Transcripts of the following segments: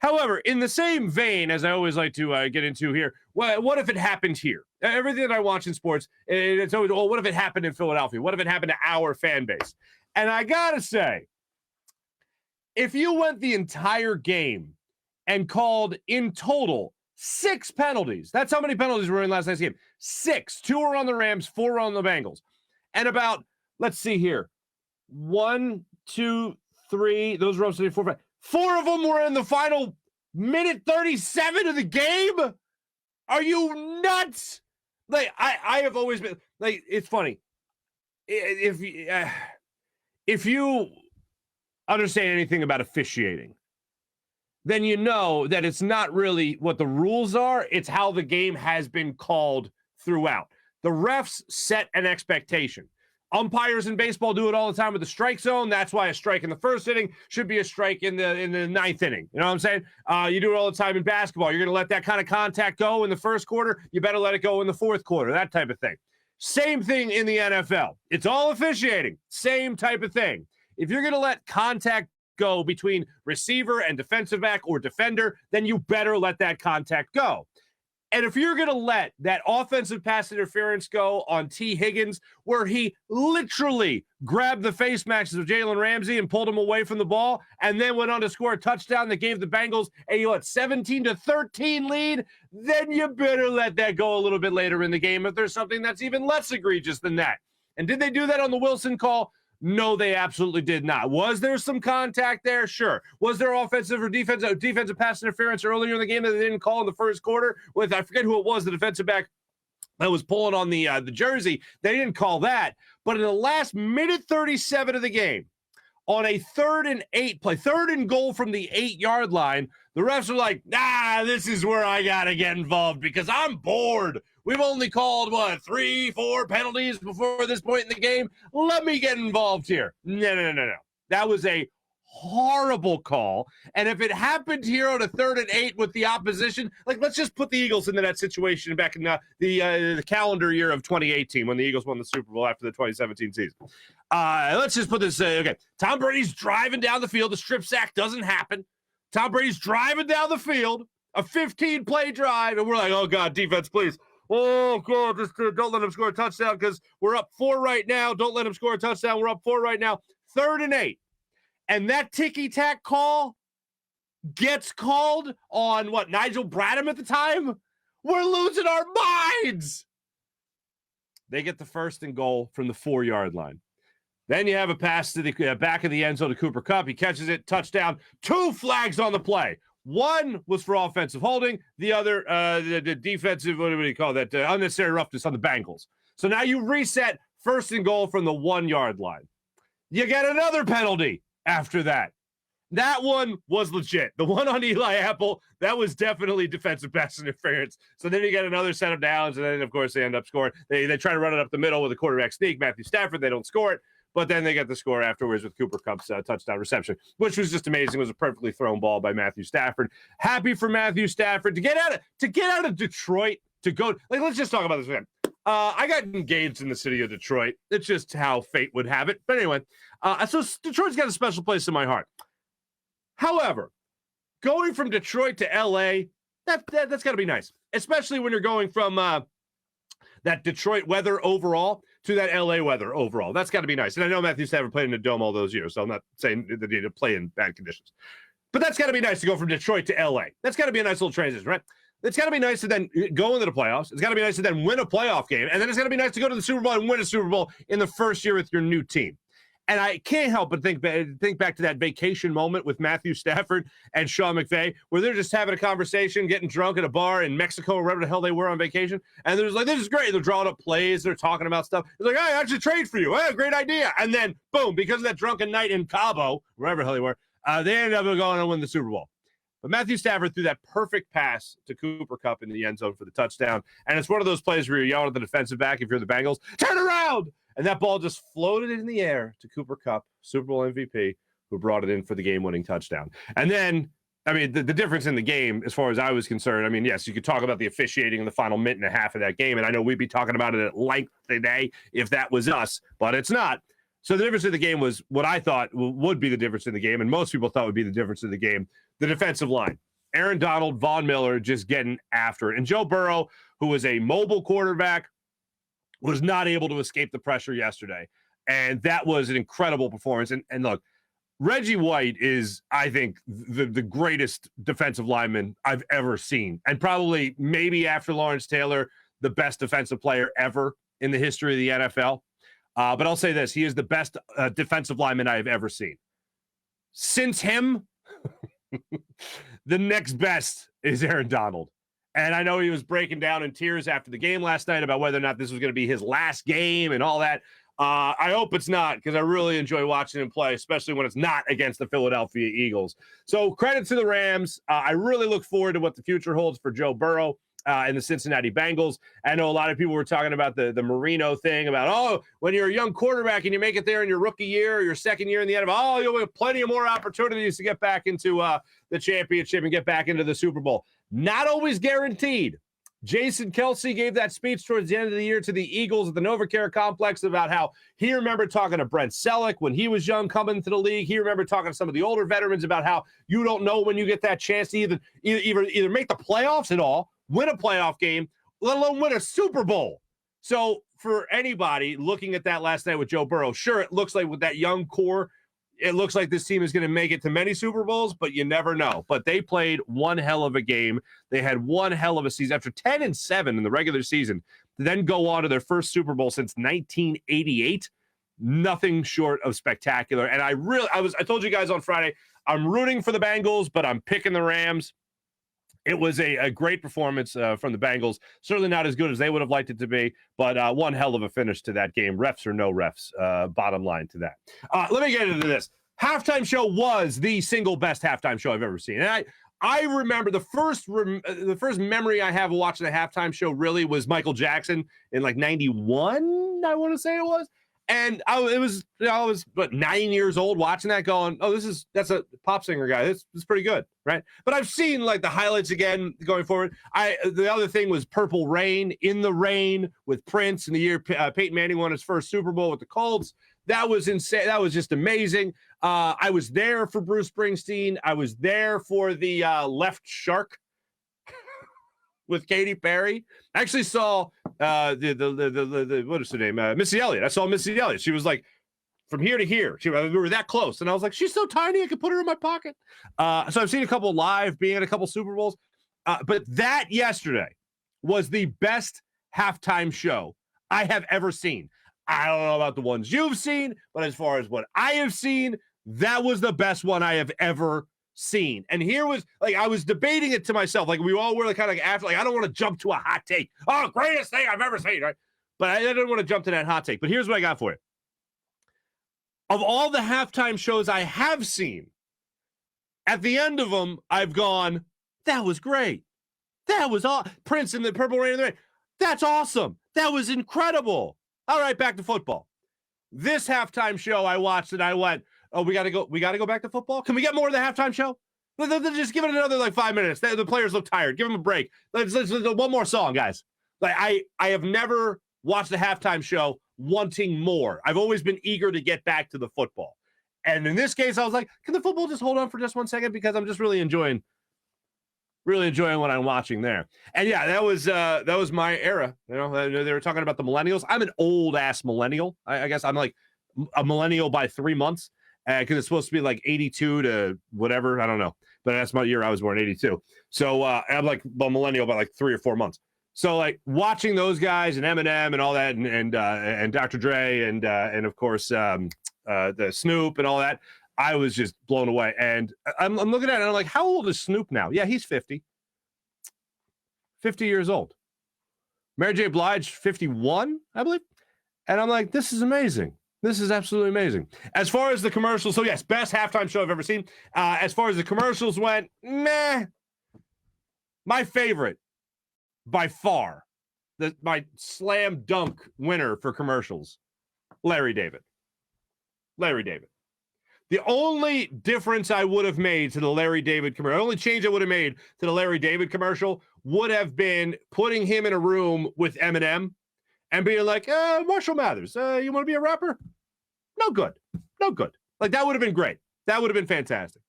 However, in the same vein, as I always like to get into here, what if it happened here? Everything that I watch in sports, it's always, what if it happened in Philadelphia? What if it happened to our fan base? And I got to say, if you went the entire game and called in total 6 penalties, that's how many penalties were in last night's game. 6. 2 were on the Rams, 4 were on the Bengals. And about, let's see here, 1, 2, 3, those were up to 4, 5. 4 of them were in the final minute 37 of the game. Are you nuts? Like, I have always been, like, it's funny. If you understand anything about officiating, then you know that it's not really what the rules are. It's how the game has been called throughout. The refs set an expectation. Umpires in baseball do it all the time with the strike zone. That's why a strike in the first inning should be a strike in the ninth inning. You know what I'm saying? You do it all the time in basketball. You're going to let that kind of contact go in the first quarter. You better let it go in the fourth quarter, that type of thing. Same thing in the NFL. It's all officiating. Same type of thing. If you're going to let contact go between receiver and defensive back or defender, then you better let that contact go. And if you're going to let that offensive pass interference go on T. Higgins, where he literally grabbed the face matches of Jalen Ramsey and pulled him away from the ball, and then went on to score a touchdown that gave the Bengals a 17-13 lead, then you better let that go a little bit later in the game if there's something that's even less egregious than that. And did they do that on the Wilson call? No, they absolutely did not. Was there some contact there? Sure. Was there offensive or defensive pass interference earlier in the game that they didn't call in the first quarter? With, I forget who it was, the defensive back that was pulling on the jersey. They didn't call that. But in the last minute 37 of the game, on a 3rd and 8 play, 3rd and goal from the 8-yard line, the refs are like, this is where I got to get involved because I'm bored. We've only called, 3, 4 penalties before this point in the game. Let me get involved here. No. That was a horrible call. And if it happened here on a 3rd and 8 with the opposition, like, let's just put the Eagles into that situation back in the calendar year of 2018 when the Eagles won the Super Bowl after the 2017 season. Let's just put this, okay. Tom Brady's driving down the field. The strip sack doesn't happen. Tom Brady's driving down the field, a 15-play drive, and we're like, oh, God, defense, please. Oh, God, just don't let him score a touchdown because we're up 4 right now. Don't let him score a touchdown. We're up 4 right now. 3rd and 8. And that ticky-tack call gets called on, Nigel Bradham at the time? We're losing our minds. They get the 1st and goal from the 4-yard line. Then you have a pass to the back of the end zone to Cooper Kupp. He catches it, touchdown. 2 flags on the play. One was for offensive holding. The other, the defensive, what do you call that? Unnecessary roughness on the Bengals. So now you reset 1st and goal from the 1-yard line. You get another penalty after that. That one was legit. The one on Eli Apple, that was definitely defensive pass interference. So then you get another set of downs, and then, of course, they end up scoring. They try to run it up the middle with a quarterback sneak, Matthew Stafford. They don't score it. But then they get the score afterwards with Cooper Kupp's touchdown reception, which was just amazing. It was a perfectly thrown ball by Matthew Stafford. Happy for Matthew Stafford to get out of Detroit, to go. Like, let's just talk about this again. I got engaged in the city of Detroit. It's just how fate would have it. But anyway, so Detroit's got a special place in my heart. However, going from Detroit to L.A., that's got to be nice, especially when you're going from that Detroit weather overall to that LA weather overall. That's got to be nice. And I know Matthew Stafford played in a dome all those years, so I'm not saying that he did play in bad conditions. But that's got to be nice to go from Detroit to LA. That's got to be a nice little transition, right? It's got to be nice to then go into the playoffs. It's got to be nice to then win a playoff game. And then it's got to be nice to go to the Super Bowl and win a Super Bowl in the first year with your new team. And I can't help but think back to that vacation moment with Matthew Stafford and Sean McVay, where they're just having a conversation, getting drunk at a bar in Mexico or wherever the hell they were on vacation. And they're just like, this is great. They're drawing up plays. They're talking about stuff. It's like, hey, I should trade for you. Hey, great idea. And then, boom, because of that drunken night in Cabo, wherever the hell they were, they ended up going and win the Super Bowl. But Matthew Stafford threw that perfect pass to Cooper Kupp in the end zone for the touchdown. And it's one of those plays where you're yelling at the defensive back if you're the Bengals, turn around! And that ball just floated in the air to Cooper Kupp, Super Bowl MVP, who brought it in for the game-winning touchdown. And then, I mean, the difference in the game, as far as I was concerned, I mean, yes, you could talk about the officiating in the final minute and a half of that game, and I know we'd be talking about it at length today if that was us, but it's not. So the difference in the game was what I thought would be the difference in the game, and most people thought would be the difference in the game, the defensive line. Aaron Donald, Von Miller just getting after it. And Joe Burrow, who was a mobile quarterback, was not able to escape the pressure yesterday. And that was an incredible performance. And look, Reggie White is, I think, the greatest defensive lineman I've ever seen. And probably, maybe after Lawrence Taylor, the best defensive player ever in the history of the NFL. But I'll say this, he is the best defensive lineman I have ever seen. Since him, the next best is Aaron Donald. And I know he was breaking down in tears after the game last night about whether or not this was going to be his last game and all that. I hope it's not, because I really enjoy watching him play, especially when it's not against the Philadelphia Eagles. So credit to the Rams. I really look forward to what the future holds for Joe Burrow and the Cincinnati Bengals. I know a lot of people were talking about the Marino thing about, oh, when you're a young quarterback and you make it there in your rookie year or your second year in the NFL, oh, you'll have plenty of more opportunities to get back into the championship and get back into the Super Bowl. Not always guaranteed. Jason Kelce gave that speech towards the end of the year to the Eagles at the NovaCare Complex about how he remembered talking to Brent Selleck when he was young coming into the league. He remembered talking to some of the older veterans about how you don't know when you get that chance to either make the playoffs at all, win a playoff game, let alone win a Super Bowl. So for anybody looking at that last night with Joe Burrow, sure, it looks like with that young core, it looks like this team is going to make it to many Super Bowls, but you never know. But they played one hell of a game. They had one hell of a season. After 10-7 in the regular season, to then go on to their first Super Bowl since 1988, nothing short of spectacular. And I told you guys on Friday, I'm rooting for the Bengals, but I'm picking the Rams. It was a great performance from the Bengals. Certainly not as good as they would have liked it to be, but one hell of a finish to that game. Refs or no refs, bottom line to that. Let me get into this. Halftime show was the single best halftime show I've ever seen. And I remember the first memory I have of watching a halftime show really was Michael Jackson in like 91, I want to say it was. And I was 9 years old watching that going, oh, that's a pop singer guy. This is pretty good, right? But I've seen like the highlights again going forward. The other thing was Purple Rain, In the Rain with Prince in the year Peyton Manning won his first Super Bowl with the Colts. That was insane. That was just amazing. I was there for Bruce Springsteen. I was there for the Left Shark with Katy Perry. I actually saw the what is her name? Missy Elliott. I saw Missy Elliott. She was like from here to here. We were that close. And I was like, she's so tiny, I could put her in my pocket. So I've seen a couple live, being at a couple Super Bowls. But that yesterday was the best halftime show I have ever seen. I don't know about the ones you've seen, but as far as what I have seen, that was the best one I have ever seen. And here was like, I was debating it to myself, like we all were like, kind of like after, like I don't want to jump to a hot take, oh, greatest thing I've ever seen, right? But I didn't want to jump to that hot take. But here's what I got for you. Of all the halftime shows I have seen, at the end of them I've gone, that was great, that was Prince and the Purple Rain and the Rain, that's awesome, that was incredible. All right, back to football. This halftime show I watched and I went, oh, we got to go back to football? Can we get more of the halftime show? Just give it another like 5 minutes. The players look tired. Give them a break. Let's one more song, guys. Like I have never watched a halftime show wanting more. I've always been eager to get back to the football. And in this case, I was like, can the football just hold on for just 1 second? Because I'm just really enjoying what I'm watching there. And yeah, that was my era. You know, they were talking about the millennials. I'm an old ass millennial. I guess I'm like a millennial by 3 months. Because it's supposed to be like 82 to whatever, I don't know, but that's my year. I was born 82, so I'm like a millennial by like 3 or 4 months. So like watching those guys and Eminem and all that, and Dr. Dre and of course the Snoop and all that, I was just blown away. And I'm looking at it and I'm like, how old is Snoop now? Yeah, he's 50 years old. Mary J. Blige 51, I believe, and I'm like, this is amazing. This is absolutely amazing. As far as the commercials, so yes, best halftime show I've ever seen. As far as the commercials went, meh. My favorite, by far, my slam dunk winner for commercials, Larry David. Larry David. The only difference I would have made to the Larry David commercial, the only change I would have made to the Larry David commercial would have been putting him in a room with Eminem and being like, Marshall Mathers, you want to be a rapper? No good. Like, that would have been great. That would have been fantastic.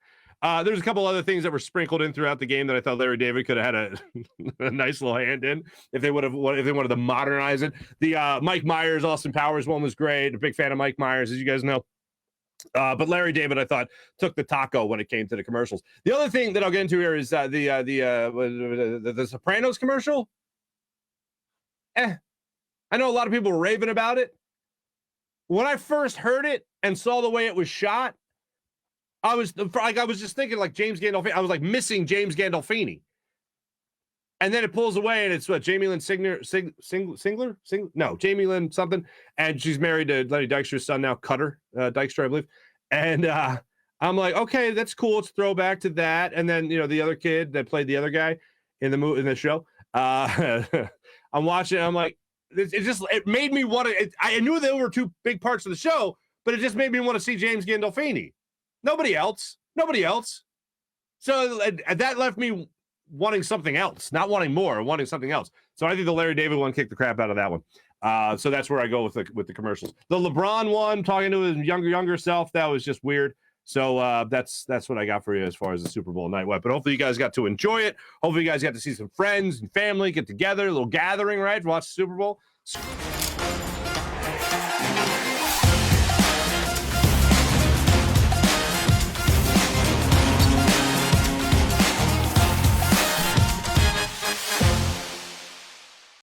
There's a couple other things that were sprinkled in throughout the game that I thought Larry David could have had a nice little hand in if they wanted to modernize it. The Mike Myers, Austin Powers one was great. A big fan of Mike Myers, as you guys know. But Larry David, I thought, took the taco when it came to the commercials. The other thing that I'll get into here is the Sopranos commercial. I know a lot of people were raving about it. When I first heard it and saw the way it was shot, I was just thinking like James Gandolfini. I was like missing James Gandolfini. And then it pulls away, and it's what, Jamie Lynn Sigler? No, Jamie Lynn something. And she's married to Lenny Dykstra's son now, Cutter Dykstra, I believe. And I'm like, okay, that's cool. It's a throwback to that. And then, the other kid that played the other guy in the show. I'm watching it. I'm like, it made me want to. I knew there were two big parts of the show, but it just made me want to see James Gandolfini. Nobody else. So that left me wanting something else, not wanting more, wanting something else. So I think the Larry David one kicked the crap out of that one. So that's where I go with the commercials. The LeBron one, talking to his younger self, that was just weird. So that's what I got for you as far as the Super Bowl night went. But hopefully you guys got to enjoy it. Hopefully you guys got to see some friends and family get together, a little gathering, right? Watch the Super Bowl.